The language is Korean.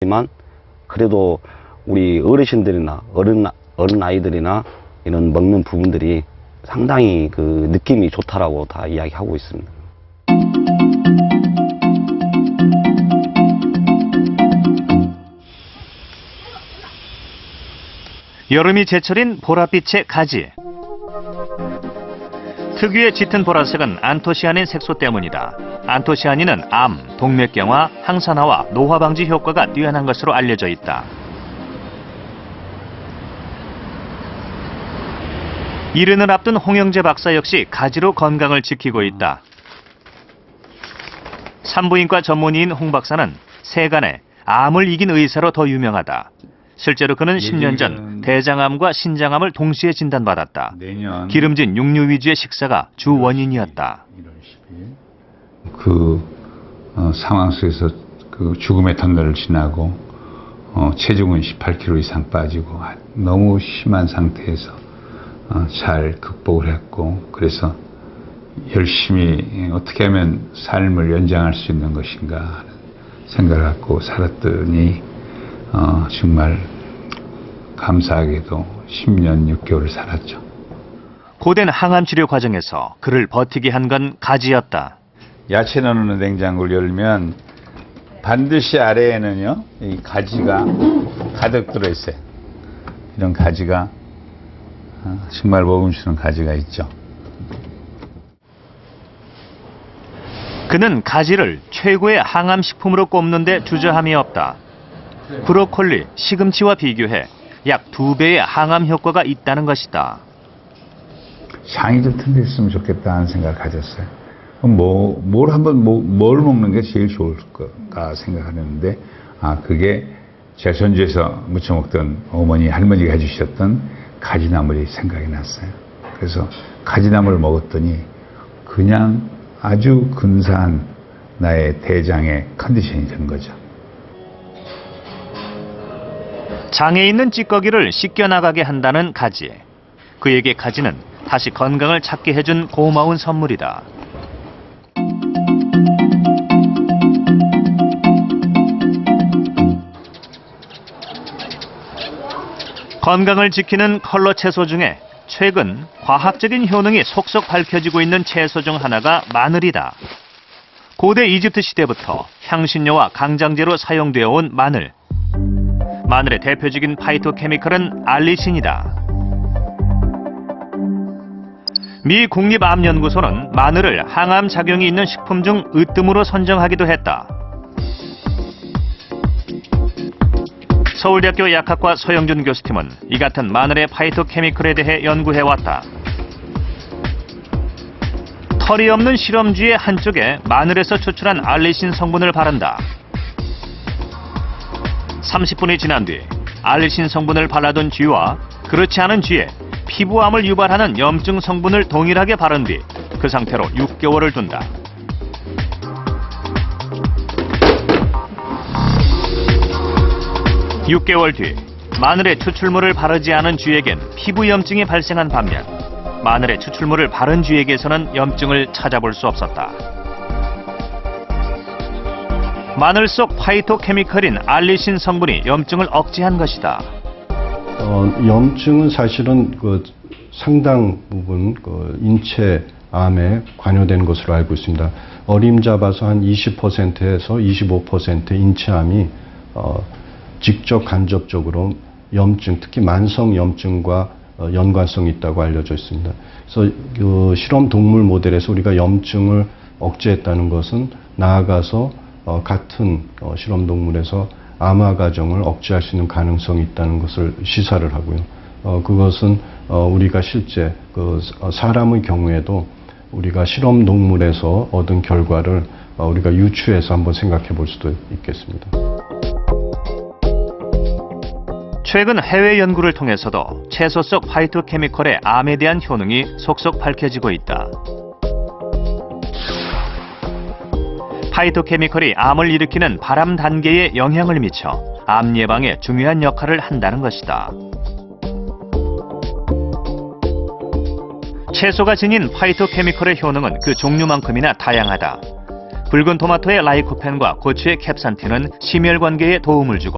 있지만 그래도 우리 어르신들이나 어른 아이들이나 이런 먹는 부분들이 상당히 그 느낌이 좋다라고 다 이야기하고 있습니다. 여름이 제철인 보랏빛의 가지. 특유의 짙은 보라색은 안토시아닌 색소 때문이다. 안토시아닌은 암, 동맥경화, 항산화와 노화 방지 효과가 뛰어난 것으로 알려져 있다. 이른을 앞둔 홍영재 박사 역시 가지로 건강을 지키고 있다. 산부인과 전문의인 홍 박사는 세간에 암을 이긴 의사로 더 유명하다. 실제로 그는 10년 전 대장암과 신장암을 동시에 진단받았다. 기름진 육류 위주의 식사가 주 원인이었다. 상황 속에서 죽음의 터널을 지나고 체중은 18kg 이상 빠지고 너무 심한 상태에서 잘 극복을 했고, 그래서 열심히 어떻게 하면 삶을 연장할 수 있는 것인가 하는 생각을 갖고 살았더니 정말 감사하게도 10년 6개월을 살았죠. 고된 항암 치료 과정에서 그를 버티게 한 건 가지였다. 야채 넣는 냉장고를 열면 반드시 아래에는요, 이 가지가 가득 들어있어요. 이런 가지가 정말 먹음주는 가지가 있죠. 그는 가지를 최고의 항암 식품으로 꼽는데 주저함이 없다. 브로콜리, 시금치와 비교해 약 2배의 항암 효과가 있다는 것이다. 장이 좀 튼튼했으면 좋겠다는 생각을 가졌어요. 뭘 먹는 게 제일 좋을까 생각하는데, 그게 제가 전주에서 무쳐 먹던 어머니, 할머니가 해주셨던 가지나물이 생각이 났어요. 그래서 가지나물을 먹었더니 그냥 아주 근사한 나의 대장의 컨디션이 된 거죠. 장에 있는 찌꺼기를 씻겨나가게 한다는 가지. 그에게 가지는 다시 건강을 찾게 해준 고마운 선물이다. 건강을 지키는 컬러 채소 중에 최근 과학적인 효능이 속속 밝혀지고 있는 채소 중 하나가 마늘이다. 고대 이집트 시대부터 향신료와 강장제로 사용되어 온 마늘. 마늘의 대표적인 파이토케미컬은 알리신이다. 미 국립암연구소는 마늘을 항암 작용이 있는 식품 중 으뜸으로 선정하기도 했다. 서울대학교 약학과 서영준 교수팀은 이 같은 마늘의 파이토케미컬에 대해 연구해왔다. 털이 없는 실험쥐의 한쪽에 마늘에서 추출한 알리신 성분을 바른다. 30분이 지난 뒤 알리신 성분을 발라둔 쥐와 그렇지 않은 쥐에 피부암을 유발하는 염증 성분을 동일하게 바른 뒤 그 상태로 6개월을 둔다. (6개월) 뒤 마늘에 추출물을 바르지 않은 쥐에겐 피부 염증이 발생한 반면 마늘에 추출물을 바른 쥐에게서는 염증을 찾아볼 수 없었다. 마늘 속 파이토케미컬인 알리신 성분이 염증을 억제한 것이다. 염증은 사실은 상당 부분 인체암에 관여된 것으로 알고 있습니다. 어림잡아서 한 20%에서 25% 인체암이 직접 간접적으로 염증, 특히 만성 염증과 연관성이 있다고 알려져 있습니다. 그래서 실험 동물 모델에서 우리가 염증을 억제했다는 것은 나아가서 같은 실험 동물에서 암화 과정을 억제할 수 있는 가능성이 있다는 것을 시사를 하고요. 그것은 우리가 실제 사람의 경우에도 우리가 실험 동물에서 얻은 결과를 우리가 유추해서 한번 생각해 볼 수도 있겠습니다. 최근 해외 연구를 통해서도 채소 속 파이토케미컬의 암에 대한 효능이 속속 밝혀지고 있다. 파이토케미컬이 암을 일으키는 발암 단계에 영향을 미쳐 암 예방에 중요한 역할을 한다는 것이다. 채소가 지닌 파이토케미컬의 효능은 그 종류만큼이나 다양하다. 붉은 토마토의 라이코펜과 고추의 캡산틴은 심혈관계에 도움을 주고